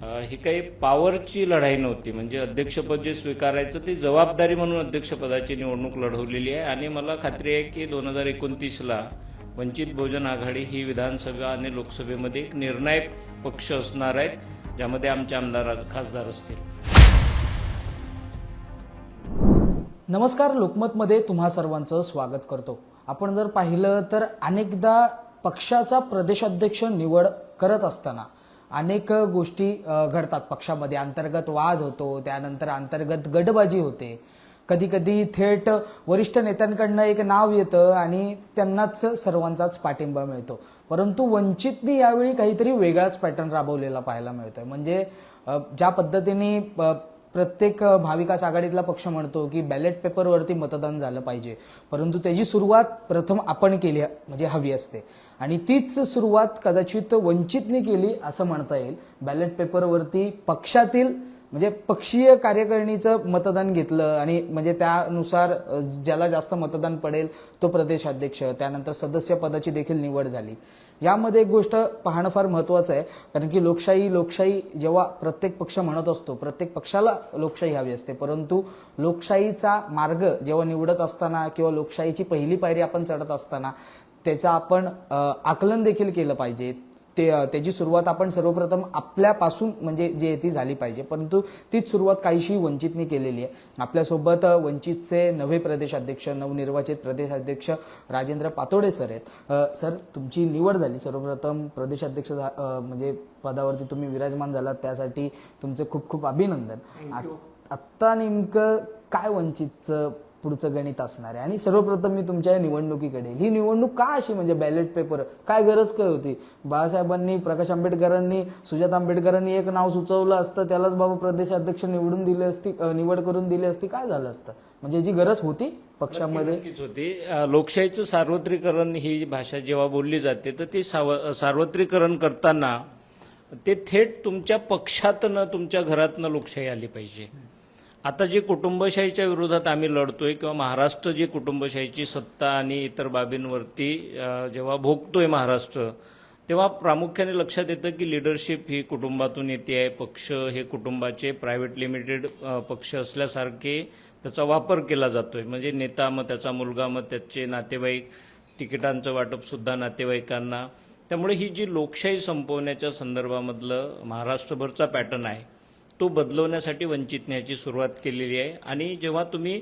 ही काही पॉवरची लढाई नव्हती. म्हणजे अध्यक्षपद जे स्वीकारायचं ते जबाबदारी म्हणून अध्यक्षपदाची निवडणूक लढवलेली आहे. आणि मला खात्री आहे की 2029ला वंचित बहुजन आघाडी ही विधानसभा आणि लोकसभेमध्ये एक निर्णायक पक्ष असणार आहेत, ज्यामध्ये आमचे आमदार खासदार असतील. नमस्कार, लोकमतमध्ये तुम्हा सर्वांचं स्वागत करतो. आपण जर पाहिलं तर अनेकदा पक्षाचा प्रदेशाध्यक्ष निवड करत असताना अनेक गोष्टी घडतात. पक्षामध्ये अंतर्गत वाद होतो, त्यानंतर अंतर्गत गटबाजी होते. कधी कधी थेट वरिष्ठ नेत्यांकडनं एक नाव येतं आणि त्यांनाच सर्वांचाच पाठिंबा मिळतो. परंतु वंचितनी यावेळी काहीतरी वेगळाच पॅटर्न राबवलेला पाहायला मिळतोय. म्हणजे ज्या पद्धतीने प्रत्येक महाविकास आघाडीतला पक्ष म्हणतो की बॅलेट पेपरवरती मतदान झालं पाहिजे, परंतु त्याची सुरुवात प्रथम आपण केली म्हणजे हवी असते. आणि तीच सुरुवात कदाचित वंचितनी केली असं म्हणता येईल. बॅलेट पेपरवरती पक्षातील म्हणजे पक्षीय कार्यकारिणीचं मतदान घेतलं आणि म्हणजे त्यानुसार ज्याला जास्त मतदान पडेल तो प्रदेशाध्यक्ष, त्यानंतर सदस्य पदाची देखील निवड झाली. यामध्ये एक गोष्ट पाहणं फार महत्त्वाचं आहे, कारण की लोकशाही जेव्हा प्रत्येक पक्ष म्हणत असतो, प्रत्येक पक्षाला लोकशाही हवी असते, परंतु लोकशाहीचा मार्ग जेव्हा निवडत असताना किंवा लोकशाहीची पहिली पायरी आपण चढत असताना त्याचं आपण आकलन देखील केलं पाहिजे. त्याची सुरुवात आपण सर्वप्रथम आपल्यापासून म्हणजे जे ती झाली पाहिजे. परंतु तीच सुरुवात काहीशी वंचितने केलेली आहे. आपल्यासोबत वंचितचे नवे प्रदेशाध्यक्ष, नवनिर्वाचित प्रदेशाध्यक्ष राजेंद्र पातोडे सर आहेत. सर, तुमची निवड झाली. सर्वप्रथम प्रदेशाध्यक्ष म्हणजे पदावरती तुम्ही विराजमान झालात, त्यासाठी तुमचे खूप खूप अभिनंदन. आत्ता नेमकं काय वंचितचं पुढचं गणित असणार आहे? आणि सर्वप्रथम मी तुमच्या निवडणुकीकडे, ही निवडणूक का अशी म्हणजे बॅलेट पेपर काय गरज काय होती? बाळासाहेबांनी, प्रकाश आंबेडकरांनी, सुजाता आंबेडकरांनी एक नाव सुचवलं असतं, त्यालाच बाबा प्रदेशाध्यक्ष निवडून दिले असती, निवड करून दिली असती, काय झालं असतं? म्हणजे जी गरज होती पक्षामध्ये होती. लोकशाहीचं सार्वत्रिकरण ही भाषा जेव्हा बोलली जाते तर ती सार्वत्रिकरण करताना ते थेट तुमच्या पक्षातनं, तुमच्या घरातनं लोकशाही आली पाहिजे. आता जे कुटुंबशाहीच्या विरोधात आम्ही लढतोय किंवा महाराष्ट्र जे कुटुंबशाहीची सत्ता आणि इतर बाबींवरती जेव्हा भोगतोय महाराष्ट्र, तेव्हा प्रामुख्याने लक्षात येतं की लिडरशिप ही कुटुंबातून येते आहे. पक्ष हे कुटुंबाचे प्रायव्हेट लिमिटेड पक्ष असल्यासारखे त्याचा वापर केला जातोय. म्हणजे नेता, मग त्याचा मुलगा, मग त्याचे नातेवाईक, तिकिटांचं वाटपसुद्धा नातेवाईकांना. त्यामुळे ही जी लोकशाही संपवण्याच्या संदर्भामधलं महाराष्ट्रभरचा पॅटर्न आहे तो बदलवण्यासाठी वंचितने याची सुरुवात केलेली आहे. आणि जेव्हा तुम्ही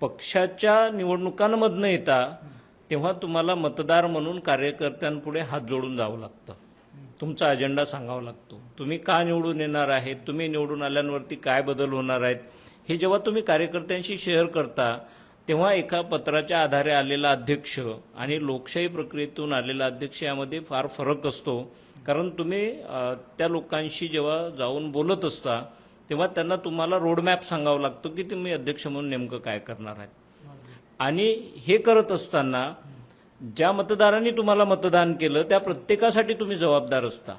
पक्षाच्या निवडणुकांमधनं येता तेव्हा तुम्हाला मतदार म्हणून कार्यकर्त्यांपुढे हात जोडून जावं लागतं. तुमचा अजेंडा सांगावा लागतो. तुम्ही का निवडून येणार आहेत, तुम्ही निवडून आल्यांवरती काय बदल होणार आहेत, हे जेव्हा तुम्ही कार्यकर्त्यांशी शेअर करता तेव्हा एका पत्राच्या आधारे आलेला अध्यक्ष आणि लोकशाही प्रक्रियेतून आलेला अध्यक्ष यामध्ये फार फरक असतो. कारण तुम्ही त्या लोकांशी जेव्हा जाऊन बोलत असता तेव्हा त्यांना तुम्हाला रोडमॅप सांगावं लागतो की तुम्ही अध्यक्ष म्हणून नेमकं काय करणार आहेत. आणि हे करत असताना ज्या मतदारांनी तुम्हाला मतदान केलं त्या प्रत्येकासाठी तुम्ही जबाबदार असता.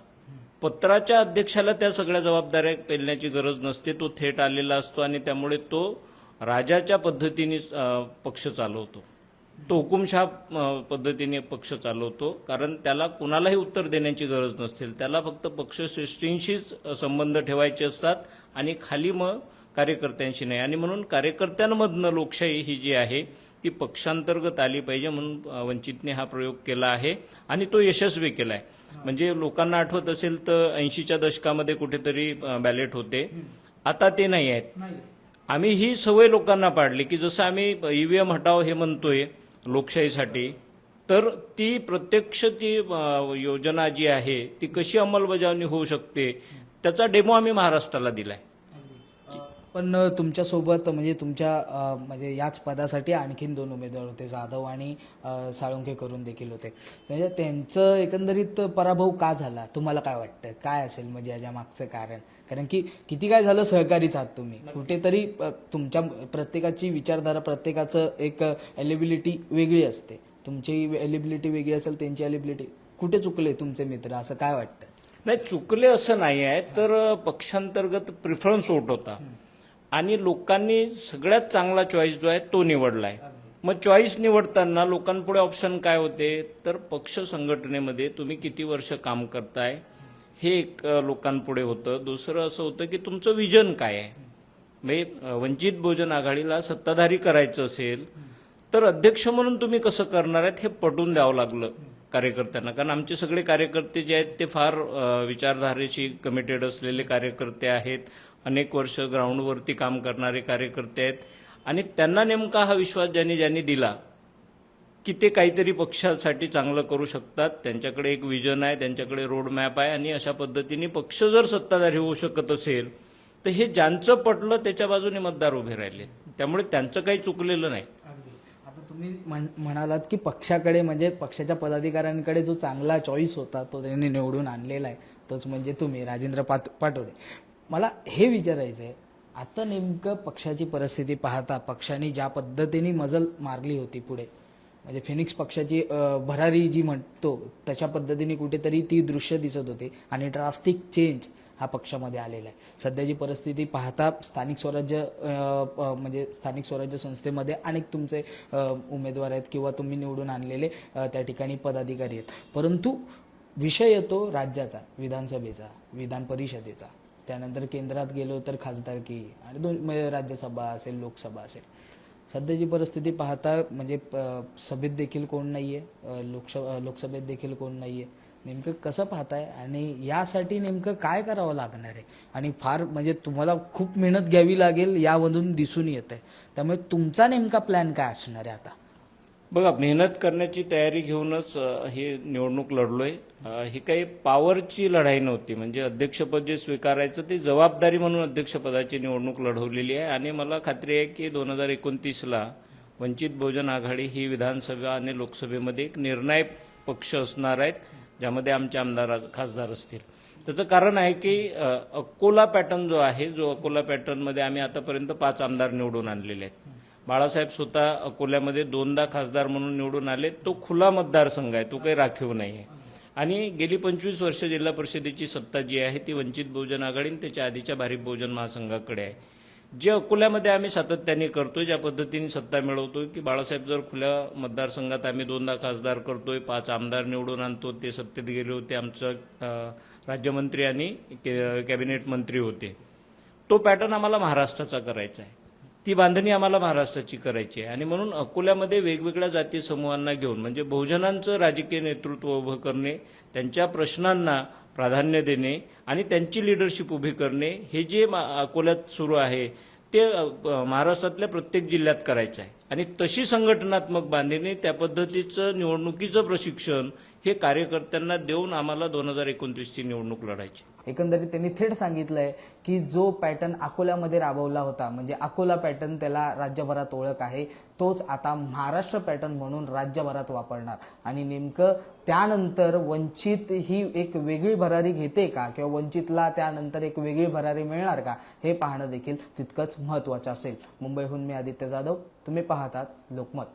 पत्राच्या अध्यक्षाला त्या सगळ्या जबाबदाऱ्या पेलण्याची गरज नसते. तो थेट आलेला असतो आणि त्यामुळे तो राजाच्या पद्धतीने पक्ष चालवतो, तो हुकुमशाह पद्धतीने पक्ष चालवतो. कारण त्याला कुणालाही उत्तर देण्याची गरज नसते. त्याला फक्त पक्षश्रेष्ठींशीच संबंध ठेवायचे असतात आणि खाली मग कार्यकर्त्यांशी नाही. आणि म्हणून कार्यकर्त्यांमधनं लोकशाही ही जी आहे ती पक्षांतर्गत आली पाहिजे म्हणून वंचितने हा प्रयोग केला आहे आणि तो यशस्वी केला आहे. म्हणजे लोकांना आठवत असेल तर 80च्या दशकामध्ये कुठेतरी बॅलेट होते, आता ते नाही आहेत. आम्ही ही सवय लोकांना पाडली की जसं आम्ही ईव्हीएम हटाव हे म्हणतोय लोकशाहीसाठी, तर ती प्रत्यक्ष ती योजना जी आहे ती कशी अंमलबजावणी होऊ शकते त्याचा डेमो आम्ही महाराष्ट्राला दिलाय. पण तुमच्यासोबत म्हणजे तुमच्या म्हणजे याच पदासाठी आणखीन 2 उमेदवार होते, जाधव आणि साळुंखे करून देखील होते. म्हणजे त्यांचं एकंदरीत पराभव का झाला तुम्हाला काय वाटतं? काय असेल म्हणजे याच्या मागचं कारण? कारण की किती काय झालं सहकारीच आहात तुम्ही, कुठेतरी तुमच्या प्रत्येकाची विचारधारा, प्रत्येकाचं एक एलिबिलिटी वेगळी असते. तुमची एलिबिलिटी वेगळी असेल, त्यांची एलिबिलिटी. कुठे चुकले तुमचे मित्र असं काय वाटतं? नाही, चुकले असं नाही आहे, तर पक्षांतर्गत प्रिफरन्स वोट होता आणि लोकांनी सगळ्यात चांगला चॉईस जो आहे तो निवडलाय. मग चॉईस निवडताना लोकांपुढे ऑप्शन काय होते, तर पक्ष संघटनेमध्ये तुम्ही किती वर्ष काम करताय हे एक लोकांपुढे होतं. दुसरं असं होतं की तुमचं विजन काय आहे. म्हणजे वंचित बहुजन आघाडीला सत्ताधारी करायचं असेल तर अध्यक्ष म्हणून तुम्ही कसं करणार आहेत हे पटवून द्यावं लागलं कार्यकर्त्यांना. कारण आमचे सगळे कार्यकर्ते जे आहेत ते फार विचारधारेशी कमिटेड असलेले कार्यकर्ते आहेत. अनेक वर्ष ग्राउंडवरती काम करणारे कार्यकर्ते आहेत आणि त्यांना नेमका हा विश्वास ज्यांनी दिला की ते काहीतरी पक्षासाठी चांगलं करू शकतात. त्यांच्याकडे एक विजन आहे, त्यांच्याकडे रोड मॅप आहे आणि अशा पद्धतीने पक्ष जर सत्ताधारी होऊ शकत असेल तर हे ज्यांचं पटलं त्याच्या बाजूने मतदार उभे राहिले. त्यामुळे त्यांचं काही चुकलेलं नाही. आता तुम्ही म्हणालात की पक्षाकडे म्हणजे पक्षाच्या पदाधिकाऱ्यांकडे जो चांगला चॉईस होता तो त्यांनी निवडून आणलेला आहे, तोच म्हणजे तुम्ही राजेंद्र पाटोळे. मला हे विचारायचं आहे, आता नेमकं पक्षाची परिस्थिती पाहता पक्षाने ज्या पद्धतीने मजल मारली होती पुढे, म्हणजे फिनिक्स पक्षाची भरारी जी म्हणतो तशा पद्धतीने कुठेतरी ती दृश्य दिसत होते आणि ड्रास्टिक चेंज हा पक्षामध्ये आलेला आहे. सध्याची परिस्थिती पाहता स्थानिक स्वराज्य म्हणजे स्थानिक स्वराज्य संस्थेमध्ये अनेक तुमचे उमेदवार आहेत किंवा तुम्ही निवडून आणलेले त्या ठिकाणी पदाधिकारी आहेत. परंतु विषय येतो राज्याचा, विधानसभेचा, विधान परिषदेचा, त्यानंतर केंद्रात गेलो तर खासदारकी आणि म्हणजे राज्यसभा असेल, लोकसभा असेल. सध्याची परिस्थिती पाहता म्हणजे सभेत देखील कोण नाही आहे, लोकसभेत देखील कोण नाही आहे. नेमकं कसं पाहताय आणि यासाठी नेमकं काय करावं लागणार आहे? आणि फार म्हणजे तुम्हाला खूप मेहनत घ्यावी लागेल यामधून दिसून येत आहे. त्यामुळे तुमचा नेमका प्लॅन काय असणार आहे आता? बघा, मेहनत करण्याची तयारी घेऊनच ही निवडणूक लढलोय. ही काही पॉवरची लढाई नव्हती. म्हणजे अध्यक्षपद जे स्वीकारायचं ते जबाबदारी म्हणून अध्यक्षपदाची निवडणूक लढवलेली आहे आणि मला खात्री आहे की 2029ला वंचित बहुजन आघाडी ही विधानसभा आणि लोकसभेमध्ये एक निर्णायक पक्ष असणार आहेत, ज्यामध्ये आमचे आमदार खासदार असतील. त्याचं कारण आहे की अकोला पॅटर्न जो आहे, जो अकोला पॅटर्नमध्ये आम्ही आतापर्यंत 5 आमदार निवडून आणलेले आहेत. बाळासाहेब स्वतः अकोल्यामध्ये 2दा खासदार म्हणून निवडून आले. तो खुला मतदारसंघ आहे, तो काही राखीव नाही आहे. आणि गेली 25 वर्ष जिल्हा परिषदेची सत्ता जी आहे ती वंचित बहुजन आघाडी आणि त्याच्या आधीच्या भारिप बहुजन महासंघाकडे आहे. जे अकोल्यामध्ये आम्ही सातत्याने करतोय, ज्या पद्धतीने सत्ता मिळवतोय की बाळासाहेब जर खुल्या मतदारसंघात आम्ही 2दा खासदार करतोय, 5 आमदार निवडून आणतो, ते सत्तेत गेले होते, आमचं राज्यमंत्री आणि कॅबिनेट मंत्री होते. तो पॅटर्न आम्हाला महाराष्ट्राचा करायचा आहे, ती बांधणी आम्हाला महाराष्ट्राची करायची आहे. आणि म्हणून अकोल्यामध्ये वेगवेगळ्या जाती समूहांना घेऊन म्हणजे बहुजनांचं राजकीय नेतृत्व उभं करणे, त्यांच्या प्रश्नांना प्राधान्य देणे आणि त्यांची लिडरशिप उभी करणे, हे जे अकोल्यात सुरू आहे ते महाराष्ट्रातल्या प्रत्येक जिल्ह्यात करायचं आहे. आणि तशी संघटनात्मक बांधणी, त्या पद्धतीचं निवडणुकीचं प्रशिक्षण हे कार्यकर्त्यांना देऊन आम्हाला 2029ची निवडणूक लढायची. एकंदरीत त्यांनी थेट सांगितलंय की जो पॅटर्न अकोल्यामध्ये राबवला होता, म्हणजे अकोला पॅटर्न त्याला राज्यभरात ओळख आहे, तोच आता महाराष्ट्र पॅटर्न म्हणून राज्यभरात वापरणार. आणि नेमकं त्यानंतर वंचित ही एक वेगळी भरारी घेते का किंवा वंचितला त्यानंतर एक वेगळी भरारी मिळणार का, हे पाहणं देखील तितकंच महत्त्वाचं असेल. मुंबईहून मी आदित्य जाधव, तुम्ही पाहतात लोकमत.